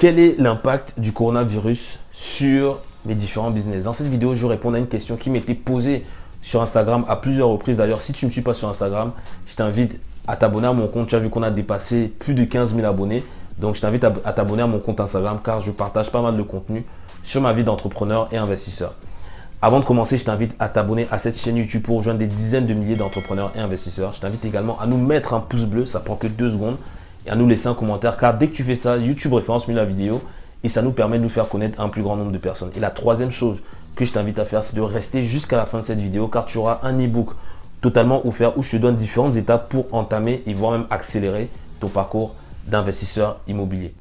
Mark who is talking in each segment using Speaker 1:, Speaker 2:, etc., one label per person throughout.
Speaker 1: Quel est l'impact du coronavirus sur mes différents business? Dans cette vidéo, je réponds à une question qui m'était posée sur Instagram à plusieurs reprises. D'ailleurs, si tu ne me suis pas sur Instagram, je t'invite à t'abonner à mon compte. Tu as vu qu'on a dépassé plus de 15 000 abonnés. Donc, je t'invite à t'abonner à mon compte Instagram car je partage pas mal de contenu sur ma vie d'entrepreneur et investisseur. Avant de commencer, je t'invite à t'abonner à cette chaîne YouTube pour rejoindre des dizaines de milliers d'entrepreneurs et investisseurs. Je t'invite également à nous mettre un pouce bleu, ça prend que 2 secondes, et à nous laisser un commentaire car dès que tu fais ça, YouTube référence mieux la vidéo et ça nous permet de nous faire connaître un plus grand nombre de personnes. Et la troisième chose que je t'invite à faire, c'est de rester jusqu'à la fin de cette vidéo car tu auras un e-book totalement offert où je te donne différentes étapes pour entamer et voire même accélérer ton parcours d'investisseur immobilier.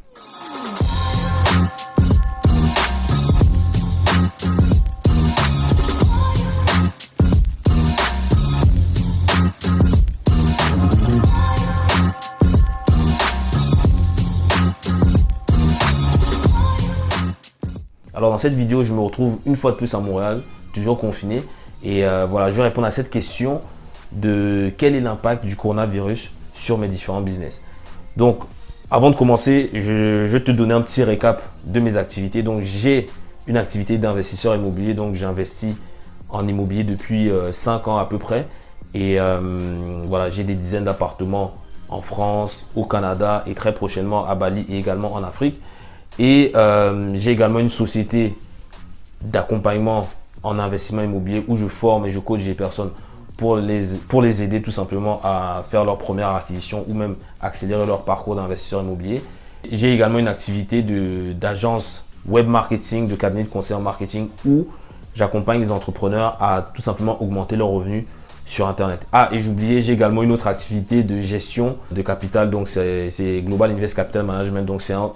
Speaker 1: Alors dans cette vidéo, je me retrouve une fois de plus à Montréal, toujours confiné. Et voilà, je vais répondre à cette question de quel est l'impact du coronavirus sur mes différents business. Donc, avant de commencer, je vais te donner un petit récap de mes activités. Donc, j'ai une activité d'investisseur immobilier. Donc, j'investis en immobilier depuis 5 ans à peu près. Et voilà, j'ai des dizaines d'appartements en France, au Canada et très prochainement à Bali et également en Afrique. Et j'ai également une société d'accompagnement en investissement immobilier où je forme et je coach des personnes pour les aider tout simplement à faire leur première acquisition ou même accélérer leur parcours d'investisseur immobilier. J'ai également une activité d'agence web marketing, de cabinet de conseil en marketing où j'accompagne les entrepreneurs à tout simplement augmenter leurs revenus sur Internet. Ah, et j'oubliais, j'ai également une autre activité de gestion de capital, donc c'est Global Invest Capital Management, donc c'est un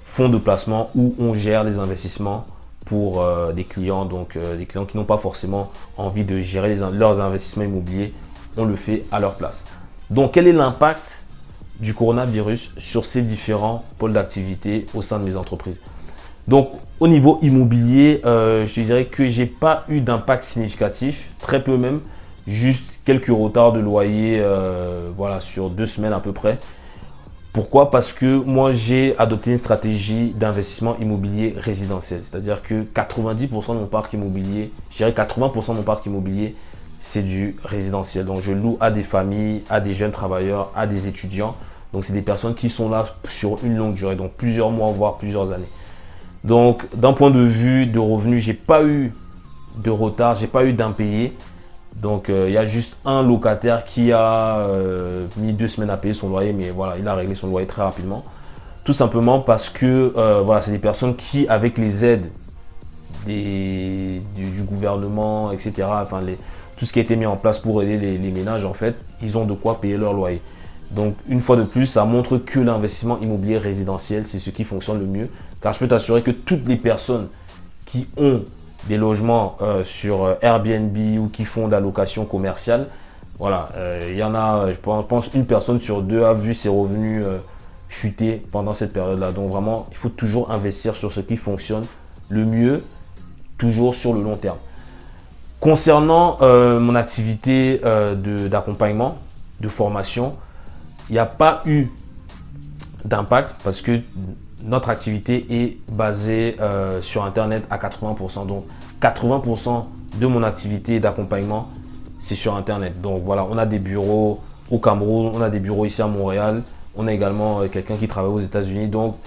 Speaker 1: fonds de placement où on gère les investissements pour des clients, donc des clients qui n'ont pas forcément envie de gérer leurs investissements immobiliers, on le fait à leur place. Donc, quel est l'impact du coronavirus sur ces différents pôles d'activité au sein de mes entreprises? Donc, au niveau immobilier, je te dirais que j'ai pas eu d'impact significatif, très peu même, juste quelques retards de loyer, voilà, sur 2 semaines à peu près. Pourquoi? Parce que moi, j'ai adopté une stratégie d'investissement immobilier résidentiel. C'est-à-dire que 90% de mon parc immobilier, je dirais 80% de mon parc immobilier, c'est du résidentiel. Donc, je loue à des familles, à des jeunes travailleurs, à des étudiants. Donc, c'est des personnes qui sont là sur une longue durée, donc plusieurs mois, voire plusieurs années. Donc, d'un point de vue de revenus, j'ai pas eu de retard, j'ai pas eu d'impayé. Donc, il y a juste un locataire qui a mis 2 semaines à payer son loyer, mais voilà, il a réglé son loyer très rapidement. Tout simplement parce que voilà, c'est des personnes qui, avec les aides du gouvernement, etc., enfin, tout ce qui a été mis en place pour aider les ménages, en fait, ils ont de quoi payer leur loyer. Donc, une fois de plus, ça montre que l'investissement immobilier résidentiel, c'est ce qui fonctionne le mieux. Car je peux t'assurer que toutes les personnes qui ont des logements sur Airbnb ou qui font de la location commerciale, voilà, il y en a, je pense, une personne sur 2 a vu ses revenus chuter pendant cette période-là. Donc vraiment, il faut toujours investir sur ce qui fonctionne le mieux, toujours sur le long terme. Concernant mon activité d'accompagnement, de formation, il n'y a pas eu d'impact parce que notre activité est basée sur Internet à 80%. Donc, 80% de mon activité d'accompagnement, c'est sur Internet. Donc, voilà, on a des bureaux au Cameroun, on a des bureaux ici à Montréal. On a également quelqu'un qui travaille aux États-Unis. Donc,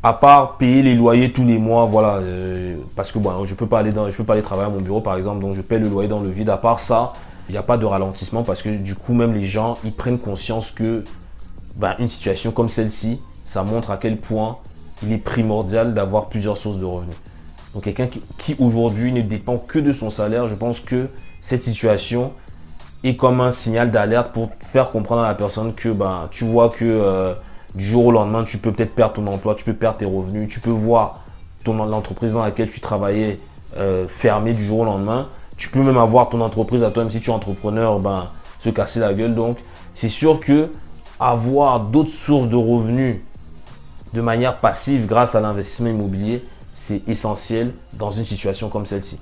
Speaker 1: à part payer les loyers tous les mois, voilà, parce que bon, je peux pas aller travailler à mon bureau, par exemple. Donc, je paye le loyer dans le vide. À part ça, il n'y a pas de ralentissement parce que du coup, même les gens, ils prennent conscience que une situation comme celle-ci, ça montre à quel point il est primordial d'avoir plusieurs sources de revenus. Donc quelqu'un qui aujourd'hui ne dépend que de son salaire, je pense que cette situation est comme un signal d'alerte pour faire comprendre à la personne que tu vois que du jour au lendemain, tu peux peut-être perdre ton emploi, tu peux perdre tes revenus, tu peux voir l'entreprise dans laquelle tu travaillais fermer du jour au lendemain. Tu peux même avoir ton entreprise à toi, même si tu es entrepreneur, se casser la gueule. Donc c'est sûr que avoir d'autres sources de revenus de manière passive grâce à l'investissement immobilier, c'est essentiel dans une situation comme celle-ci.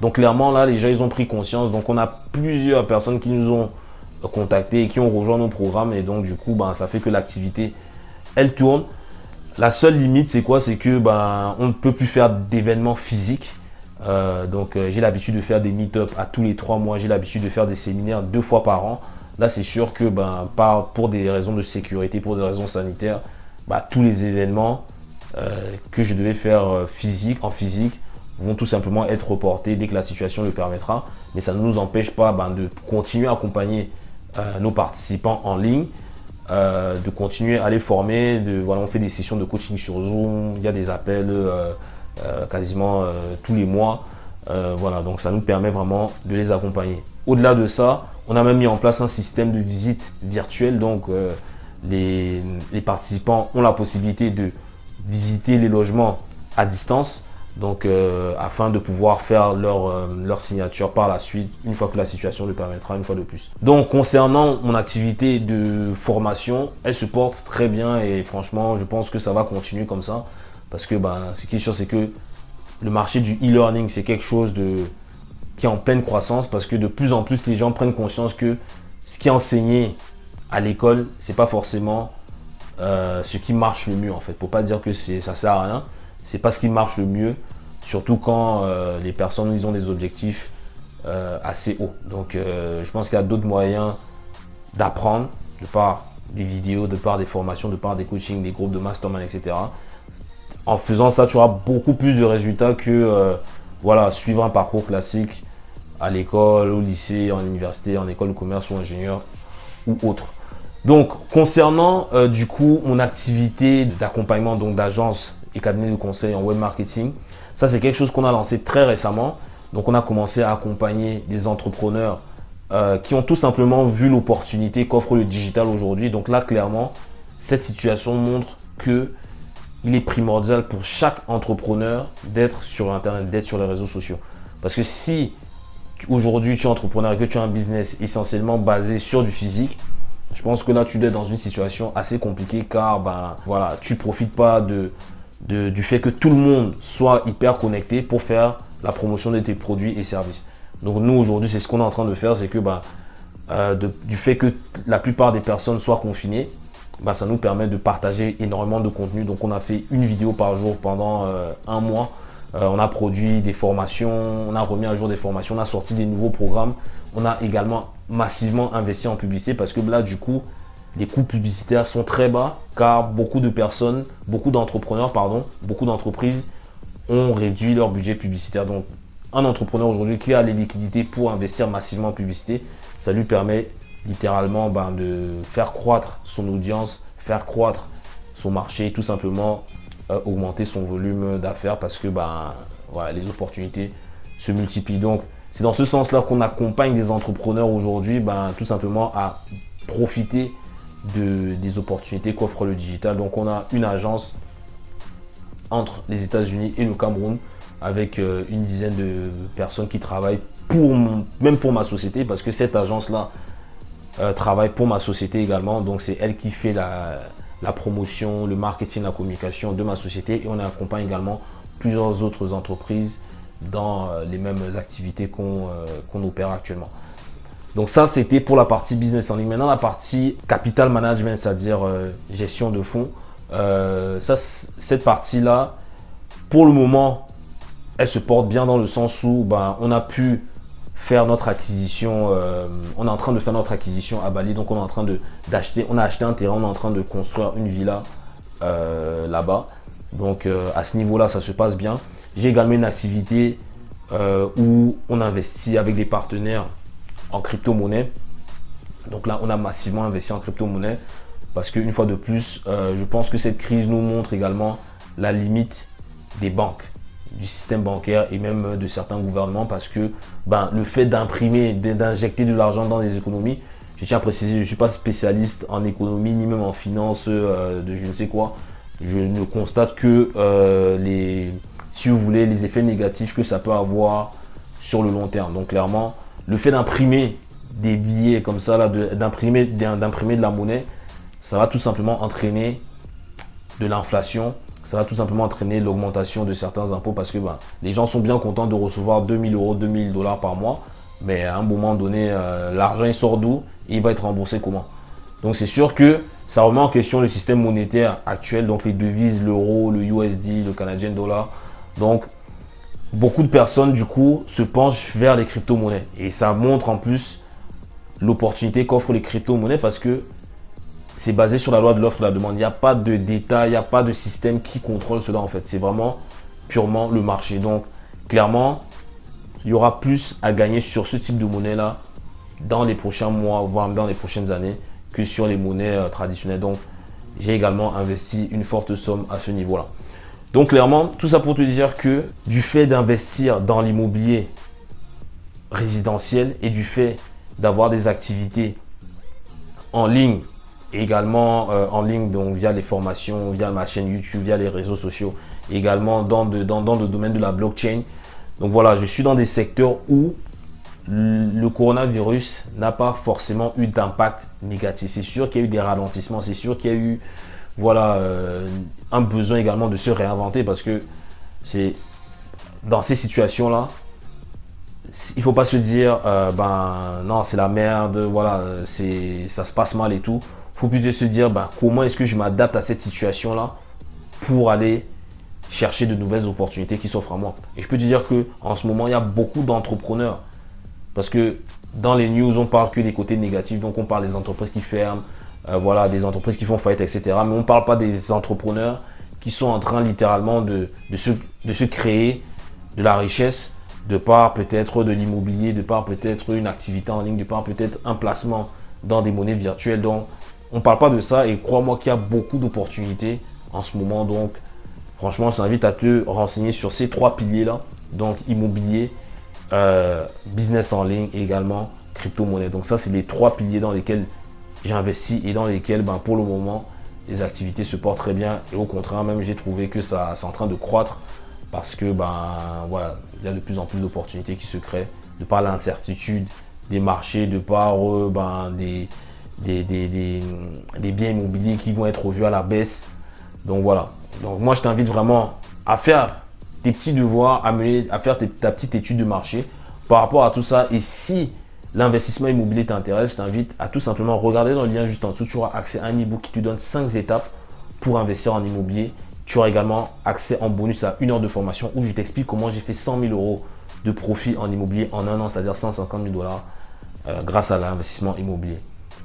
Speaker 1: Donc clairement, là, les gens, ils ont pris conscience. Donc on a plusieurs personnes qui nous ont contactés et qui ont rejoint nos programmes. Et donc du coup, ça fait que l'activité, elle tourne. La seule limite, c'est quoi? C'est que on ne peut plus faire d'événements physiques. J'ai l'habitude de faire des meet-up à tous les 3 mois. J'ai l'habitude de faire des séminaires 2 fois par an. Là, c'est sûr que pour des raisons de sécurité, pour des raisons sanitaires, tous les événements que je devais faire en physique vont tout simplement être reportés dès que la situation le permettra. Mais ça ne nous empêche pas de continuer à accompagner nos participants en ligne, de continuer à les former. On fait des sessions de coaching sur Zoom, il y a des appels quasiment tous les mois. Donc ça nous permet vraiment de les accompagner. Au-delà de ça, on a même mis en place un système de visite virtuelle. Donc les participants ont la possibilité de visiter les logements à distance. Donc afin de pouvoir faire leur signature par la suite, une fois que la situation le permettra, une fois de plus. Donc concernant mon activité de formation, elle se porte très bien et franchement, je pense que ça va continuer comme ça. Parce que ce qui est sûr, c'est que le marché du e-learning, c'est quelque chose qui est en pleine croissance parce que de plus en plus, les gens prennent conscience que ce qui est enseigné à l'école, c'est pas forcément ce qui marche le mieux en fait. Faut pas dire que ça sert à rien. C'est pas ce qui marche le mieux, surtout quand les personnes ils ont des objectifs assez hauts. Donc je pense qu'il y a d'autres moyens d'apprendre de par des vidéos, de par des formations, de par des coachings, des groupes de mastermind, etc. En faisant ça, tu auras beaucoup plus de résultats que suivre un parcours classique à l'école, au lycée, en université, en école de commerce ou ingénieur ou autre. Donc, concernant du coup mon activité d'accompagnement d'agence et cabinet de conseil en web marketing, ça c'est quelque chose qu'on a lancé très récemment. Donc, on a commencé à accompagner des entrepreneurs qui ont tout simplement vu l'opportunité qu'offre le digital aujourd'hui. Donc là, clairement, cette situation montre que il est primordial pour chaque entrepreneur d'être sur Internet, d'être sur les réseaux sociaux. Parce que si aujourd'hui tu es entrepreneur et que tu as un business essentiellement basé sur du physique, je pense que là tu es dans une situation assez compliquée car tu ne profites pas du fait que tout le monde soit hyper connecté pour faire la promotion de tes produits et services. Donc nous aujourd'hui c'est ce qu'on est en train de faire, c'est que du fait que la plupart des personnes soient confinées, ça nous permet de partager énormément de contenu. Donc on a fait une vidéo par jour pendant 1 mois. On a produit des formations, on a remis à jour des formations, on a sorti des nouveaux programmes. On a également massivement investi en publicité parce que là du coup les coûts publicitaires sont très bas car beaucoup d'entreprises ont réduit leur budget publicitaire. Donc un entrepreneur aujourd'hui qui a les liquidités pour investir massivement en publicité, ça lui permet littéralement de faire croître son audience, faire croître son marché, tout simplement augmenter son volume d'affaires parce que les opportunités se multiplient. Donc c'est dans ce sens là qu'on accompagne des entrepreneurs aujourd'hui tout simplement à profiter des opportunités qu'offre le digital. Donc on a une agence entre les États-Unis et le Cameroun avec une dizaine de personnes qui travaillent même pour ma société parce que cette agence là travaille pour ma société également. Donc c'est elle qui fait la promotion, le marketing, la communication de ma société et on accompagne également plusieurs autres entreprises dans les mêmes activités qu'on opère actuellement. Donc ça c'était pour la partie business en ligne. Maintenant la partie capital management, c'est-à-dire gestion de fonds, cette partie là pour le moment elle se porte bien dans le sens où on a pu faire notre acquisition, on est en train de faire notre acquisition à Bali, donc on a acheté un terrain, on est en train de construire une villa là-bas. Donc à ce niveau-là, ça se passe bien. J'ai également une activité où on investit avec des partenaires en crypto-monnaie. Donc là, on a massivement investi en crypto-monnaie parce qu'une fois de plus, je pense que cette crise nous montre également la limite des banques, du système bancaire et même de certains gouvernements parce que le fait d'injecter de l'argent dans les économies, je tiens à préciser, je ne suis pas spécialiste en économie ni même en finance de je ne sais quoi. Je ne constate que si vous voulez, les effets négatifs que ça peut avoir sur le long terme. Donc clairement, le fait d'imprimer des billets comme ça, d'imprimer de la monnaie, ça va tout simplement entraîner de l'inflation. Ça va tout simplement entraîner l'augmentation de certains impôts parce que les gens sont bien contents de recevoir 2000 euros, 2000 dollars par mois. Mais à un moment donné, l'argent il sort d'où et il va être remboursé comment? Donc c'est sûr que ça remet en question le système monétaire actuel, donc les devises, l'euro, le USD, le Canadian dollar. Donc, beaucoup de personnes, du coup, se penchent vers les crypto-monnaies. Et ça montre en plus l'opportunité qu'offrent les crypto-monnaies parce que c'est basé sur la loi de l'offre et de la demande. Il n'y a pas de détail, il n'y a pas de système qui contrôle cela en fait. C'est vraiment purement le marché. Donc, clairement, il y aura plus à gagner sur ce type de monnaie-là dans les prochains mois, voire dans les prochaines années, que sur les monnaies traditionnelles. Donc, j'ai également investi une forte somme à ce niveau-là. Donc, clairement, tout ça pour te dire que du fait d'investir dans l'immobilier résidentiel et du fait d'avoir des activités en ligne, et également en ligne, donc via les formations, via ma chaîne YouTube, via les réseaux sociaux, également dans le domaine de la blockchain. Donc voilà, je suis dans des secteurs où le coronavirus n'a pas forcément eu d'impact négatif. C'est sûr qu'il y a eu des ralentissements, c'est sûr qu'il y a eu voilà, un besoin également de se réinventer parce que c'est dans ces situations-là, il ne faut pas se dire ben non, c'est la merde, voilà, ça se passe mal et tout. Il faut plutôt se dire ben, comment est-ce que je m'adapte à cette situation-là pour aller chercher de nouvelles opportunités qui s'offrent à moi. Et je peux te dire qu'en ce moment, il y a beaucoup d'entrepreneurs. Parce que dans les news, on parle que des côtés négatifs. Donc, on parle des entreprises qui ferment, voilà, des entreprises qui font faillite, etc. Mais on ne parle pas des entrepreneurs qui sont en train littéralement de se créer de la richesse de par peut-être de l'immobilier, de par peut-être une activité en ligne, de par peut-être un placement dans des monnaies virtuelles. Donc, on ne parle pas de ça et crois-moi qu'il y a beaucoup d'opportunités en ce moment. Donc, franchement, je t'invite à te renseigner sur ces trois piliers-là. Donc, immobilier, business en ligne et également crypto-monnaie. Donc, ça, c'est les trois piliers dans lesquels j'ai investi et dans lesquels, ben, pour le moment, les activités se portent très bien. Et au contraire, même, j'ai trouvé que ça, c'est en train de croître parce que, ben, voilà, il y a de plus en plus d'opportunités qui se créent de par l'incertitude des marchés, de par ben, des biens immobiliers qui vont être revus à la baisse. Donc voilà. Donc moi je t'invite vraiment à faire tes petits devoirs, à faire ta petite étude de marché par rapport à tout ça. Et si l'investissement immobilier t'intéresse, je t'invite à tout simplement regarder dans le lien juste en dessous. Tu auras accès à un ebook qui te donne 5 étapes pour investir en immobilier. Tu auras également accès en bonus à 1 heure de formation où je t'explique comment j'ai fait 100 000 € de profit en immobilier en un an, c'est-à-dire 150 000 $ grâce à l'investissement immobilier.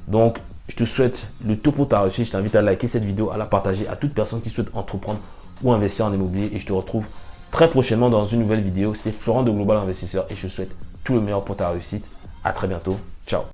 Speaker 1: Donc, je te souhaite le tout pour ta réussite. Je t'invite à liker cette vidéo, à la partager à toute personne qui souhaite entreprendre ou investir en immobilier. Et je te retrouve très prochainement dans une nouvelle vidéo. C'était Florent de Global Investisseur et je te souhaite tout le meilleur pour ta réussite. À très bientôt. Ciao.